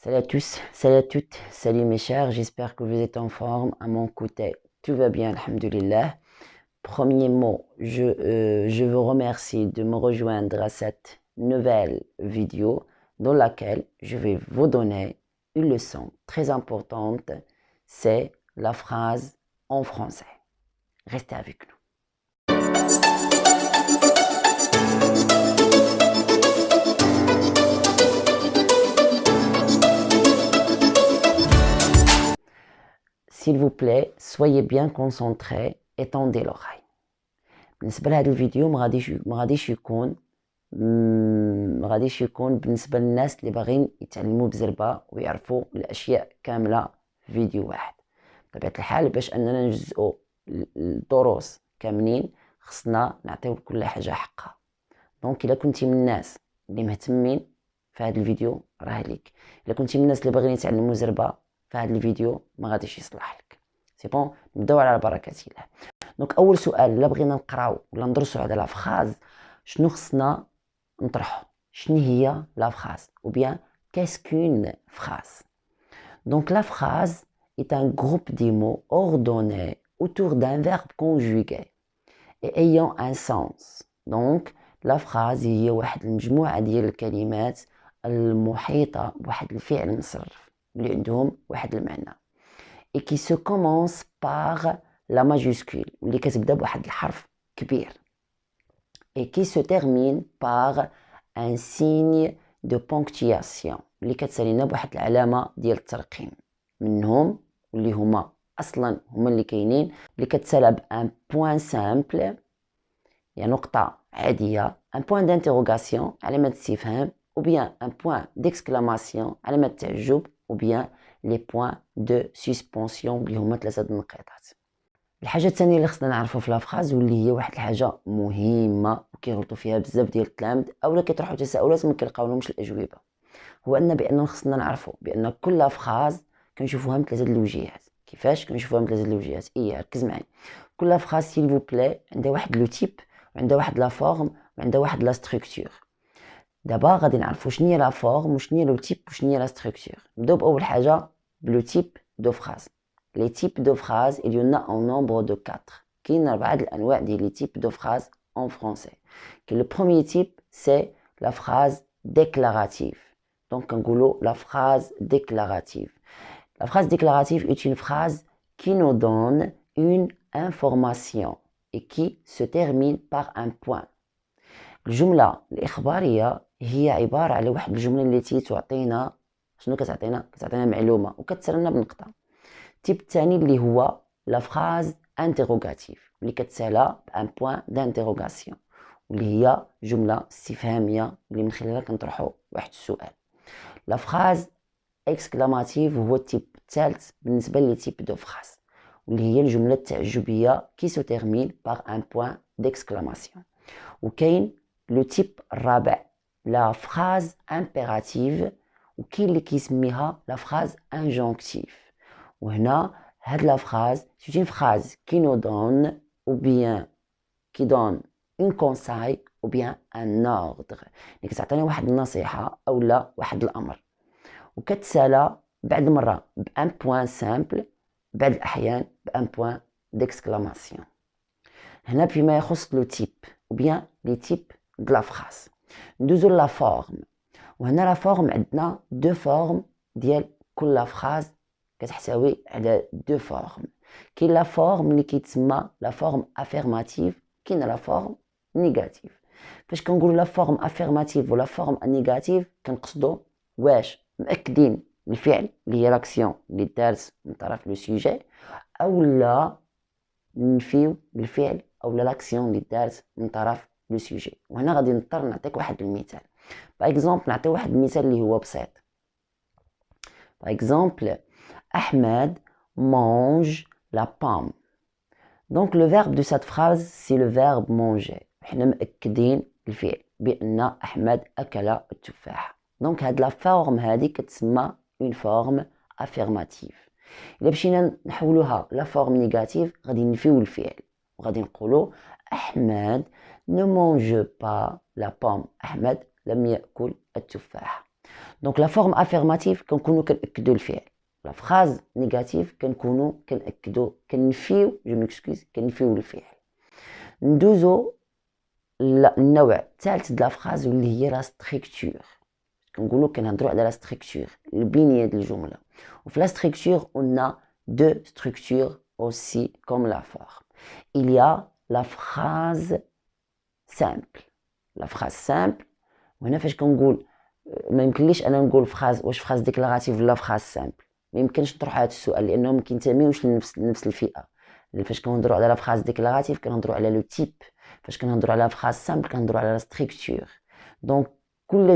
Salut à tous, salut à toutes, salut mes chers, j'espère que vous êtes en forme. À mon côté, tout va bien, alhamdoulilah. Premier mot, je vous remercie de me rejoindre à cette nouvelle vidéo dans laquelle je vais vous donner une leçon très importante. C'est la phrase en français. Restez avec nous. S'il vous plaît, soyez bien concentrés et tendez l'oreille. بالنسبة لهاد الفيديو مغاديش يكون بالنسبة للناس اللي باغيين يتعلموا بزربة ويعرفوا الأشياء كاملة في فيديو واحد. بطبيعة الحال باش أننا نجزئوا الدروس كاملين خصنا نعطيو كل حاجة حقها. دونك إلا كنتي من الناس اللي مهتمين فهاد الفيديو راه ليك. إلا كنتي من الناس اللي باغيين يتعلموا زربة فهاد الفيديو ما غاديش يصلح لك. سي بون، نبداو على بركة الله. دونك اول سؤال الا بغينا نقراو ولا ندرسوا على لا فراز شنو خصنا نطرحوا؟ شنو هي لا فراز ou bien qu'est-ce qu'une phrase? Donc la phrase est un groupe de mots ordonnés autour d'un verbe conjugué et ayant un sens. Donc la phrase هي واحد المجموعة ديال الكلمات المحيطة بواحد الفعل مصرف اللي عندهم واحد المعنى et qui se commence par la majuscule اللي كتبدا بواحد الحرف كبير et qui se termine par un signe de ponctuation اللي كتسالينا بواحد العلامه ديال الترقيم منهم واللي هما اصلا هما اللي كاينين اللي كتسالى بان بوين سامبل يعني نقطه عاديه ان بوين دانتيروغاسيون علامه استفهام ou bien un point d'exclamation علامه تعجب ou bien les points de suspension اللي هما 3 النقاطات. الحاجه الثانيه اللي خصنا نعرفوا في لا فراز واللي هي واحد الحاجه مهمه وكيغلطوا فيها بزاف ديال التلاميذ اولا كيطرحوا تساؤلات ما كيلقاولهمش الاجوبه، هو ان بان خصنا نعرفوا بان كل فراز كنشوفوها من 3 الوجهات. كيفاش كنشوفوها من 3 الوجهات؟ ركز معايا. كل فراز سيل فو بلاي عندها واحد لو تيب وعندها واحد لا فورم وعندها واحد لا ستركتور. دابا غادي نعرفوا شنو هي لا فورم وشنو هي لو تيب وشنو هي لا ستركتور. نبداو باول حاجه بلو تيب دو فراز. Les types de phrases, il y en a en nombre de 4. كاين 4 الانواع ديال les types de phrases en français. Le premier type c'est la phrase déclarative. Donc كنقولوا la phrase déclarative. La phrase déclarative est une phrase qui nous donne une information et qui se termine par un point. الجملة الإخبارية هي عبارة على واحد الجملة التي تعطينا شنو كتعطينا معلومة وكتسالنا بنقطة. التيب الثاني اللي هو لا فراز انتيروغاتيف اللي كتسالى بان بوين دانتيروغاسيون واللي هي جملة استفهامية اللي من خلالها كنطرحوا واحد السؤال. لا فراز اكسكلاماتيف هو التيب الثالث بالنسبة لي تيب دو فراز واللي هي الجملة التعجبية كي سو تيرمين باغ ان بوين ديكسكلاماسيون. وكاين لو تيب الرابع لا فراز امبيراتيف وكاين اللي كيسميها لا فراز انجونكتيف. وهنا هاد لا فراز c'est une phrase qui nous donne ou bien qui donne une conseil ou bien un ordre اللي كتعطينا واحد النصيحة أو لا واحد الأمر وكتسالى بعد مرة بان بوين سامبل بعد الأحيان بان بوين ديكسكلاماسيون. هنا فيما يخص لو تيب ou bien لي تيب د لا فراز. ندوزو لا فورم وهنا لا فورم عندنا دو فورم ديال كل فراز كتحتوي على دو فورم. كاين لا فورم اللي كيتسمى لا فورم افيرماتيف كاين لا فورم نيجاتيف. فاش كنقولوا لا فورم افيرماتيف ولا فورم نيجاتيف كنقصدوا واش مأكدين الفعل اللي هي لاكسيون اللي دارت من طرف لو سوجي او لا نفيو الفعل او لاكسيون اللي دارت من طرف لو سوجي. وهنا غادي نضطر نعطيك واحد المثال. باغ اكزومبل نعطي واحد المثال اللي هو بسيط. باغ اكزومبل Ahmed mange la pomme. Donc le verbe de cette phrase c'est le verbe manger. حنا مأكدين الفعل بأن أحمد أكل التفاحة. Donc هاد لا فورم هادي كتسمى une forme affirmative. إلا مشينا نحولوها لا فورم نيجاتيف غادي نفيو الفعل وغادي نقولوا أحمد ne mange pas la pomme. أحمد لم يأكل التفاحة. دونك لا فورم افيرماتيف كنكونوا كنأكدوا الفعل، لا فراز نيجاتيف كنكونوا كنأكدوا كنفيو جو ميكسكوز كنفيو الفعل. ندوزو النوع الثالث د لا فراز واللي هي لا ستركتور. كنقولوا كنهضروا على لا ستركتور البنيه ديال الجمله. وفي لا ستركتور قلنا دو ستركتور aussi comme la forme. Il y a la phrase simple. La phrase simple وهنا فاش كنقول ما يمكنليش انا نقول فراز واش فراز ديكلاراتيف ولا فراز سامبل، ما يمكنش نطرح هذا السؤال لانهم ما كينتميوش لنفس الفئه. فاش كنهضروا على لا فراز ديكلاراتيف كنهضروا على لو تيب، فاش كنهضروا على فراز سامبل كنهضروا على لا ستركتور. دونك كل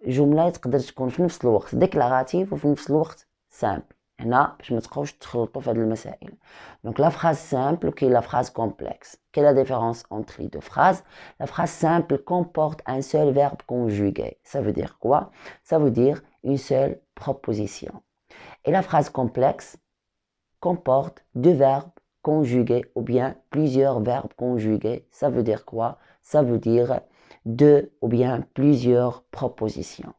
جمله تقدر تكون في نفس الوقت ديكلاراتيف وفي نفس الوقت سامبل. هنا باش ما تبقاوش تخلطوا في هذه المسائل. Donc la phrase simple ou la phrase complexe. Quelle est la différence entre les deux phrases? La phrase simple comporte un seul verbe conjugué. Ça veut dire quoi? Ça veut dire une seule proposition. Et la phrase complexe comporte deux verbes conjugués ou bien plusieurs verbes conjugués. Ça veut dire quoi? Ça veut dire deux ou bien plusieurs propositions.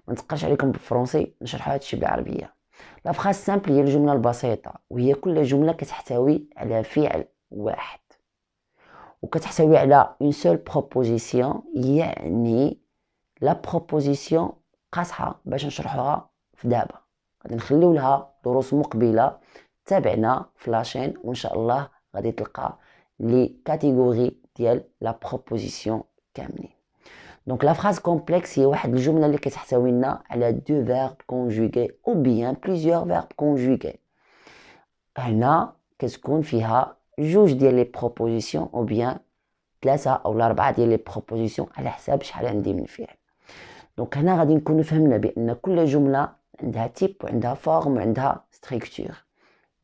ما نتقاش عليكم بالفرنسي نشرحوا هذا الشيء بالعربيه. لا فراز سامبل هي الجمله البسيطه، وهي كل جمله كتحتوي على فعل واحد وكتحتوي على اون سول بروبوزيسيون، يعني لا بروبوزيسيون قاصحه باش نشرحوها في دابا. غادي نخليو لها دروس مقبله. تابعنا في لاشين وان شاء الله غادي تلقى لي كاتيجوري ديال لا بروبوزيسيون كاملين. Donc la phrase complexe هي واحد الجملة اللي كتحتوي لنا على دو فيرب كونجوغي ou bien plusieurs verbes conjugués. هنا كتكون فيها جوج ديال لي بروبوزيسيون ou bien ثلاثة أو أربعة ديال لي بروبوزيسيون على حساب شحال عندي من فعل. دونك هنا غادي نكونوا فهمنا بأن كل جملة عندها تيب وعندها فورم وعندها ستركتور.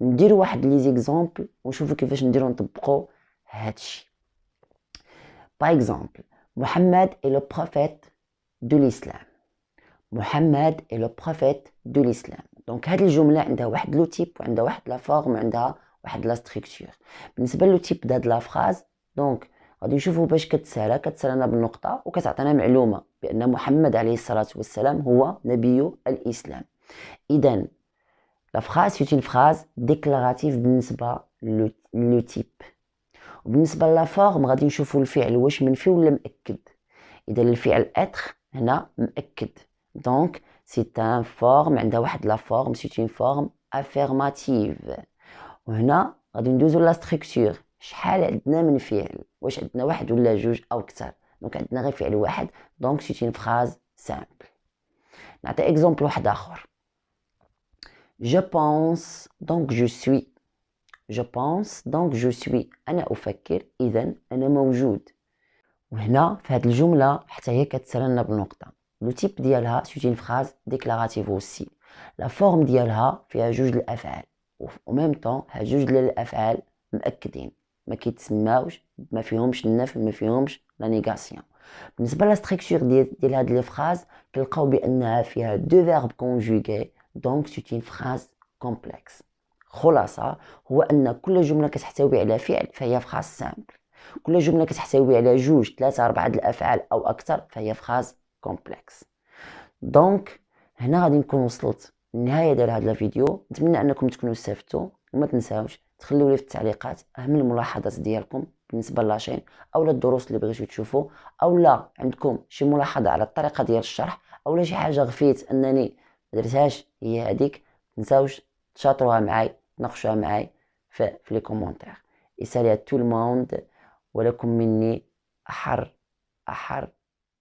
نديرو واحد لي زيكزامبل ونشوفوا كيفاش نديرو نطبقوا هادشي. باغ اكزومبل Mohammed est le prophète de l'islam. Mohammed est le prophète de l'islam. Donc هذه الجملة عندها واحد لو تيب وعندها واحد لا فورم وعندها واحد لا ستركتور. بالنسبة لو تيب دهاد لا فراز دونك غادي نشوفوا باش كتسالى بالنقطة وكتعطينا معلومة بأن محمد عليه الصلاة والسلام هو نبي الإسلام. إذن لا فراز c'est une phrase déclarative بالنسبة لو تيب. وبالنسبه لا فورم غادي نشوفوا الفعل واش منفي ولا مؤكد. اذا الفعل اتر هنا مؤكد دونك سي ان فورم عندها واحد لا فورم سي اون فورم افيرماتيف. وهنا غادي ندوزو لا ستركتور شحال عندنا من فعل واش عندنا واحد ولا جوج او اكثر. دونك عندنا غير فعل واحد دونك سي اون فراز سامبل. نعطي اكزومبل واحد اخر. je pense donc je suis. Je pense donc je suis. أنا أفكر إذن أنا موجود. وهنا في هذه الجملة حتى هي كتسالنا بالنقطة. لو تيب ديالها سي اون فراز ديكلاراتيف اوسي. لا فورم ديالها فيها جوج الأفعال و ميم طون هاد جوج ديال الأفعال مؤكدين ما كيتسماوش ما فيهمش النفي ما فيهمش لا نيغاسيون. بالنسبة لا ستركتور ديال هاد لي فراز كنلقاو بأنها فيها دو فيرب كونجوغي دونك سي اون فراز كومبلكس. خلاصة هو أن كل جملة كتحتوي على فعل فهي فراز سامبل. كل جملة كتحتوي على جوج ثلاثة أربعة الأفعال أو أكثر فهي فراز كومبلكس. دونك هنا غادي نكون وصلت للنهاية ديال هذا الفيديو. نتمنى أنكم تكونوا استفدتوا وما تنساوش تخليو لي في التعليقات أهم الملاحظات ديالكم بالنسبة لاشين أو الدروس اللي بغيتو تشوفوا أو لا عندكم شي ملاحظة على الطريقة ديال الشرح أو لا شي حاجة غفيت أنني مدرتهاش هي هذيك. متنساوش تشاطروها معاي ناقشوها معاي في لي كومونتير. رسالة تو الموند ولكم مني أحر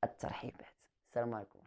الترحيبات. السلام عليكم.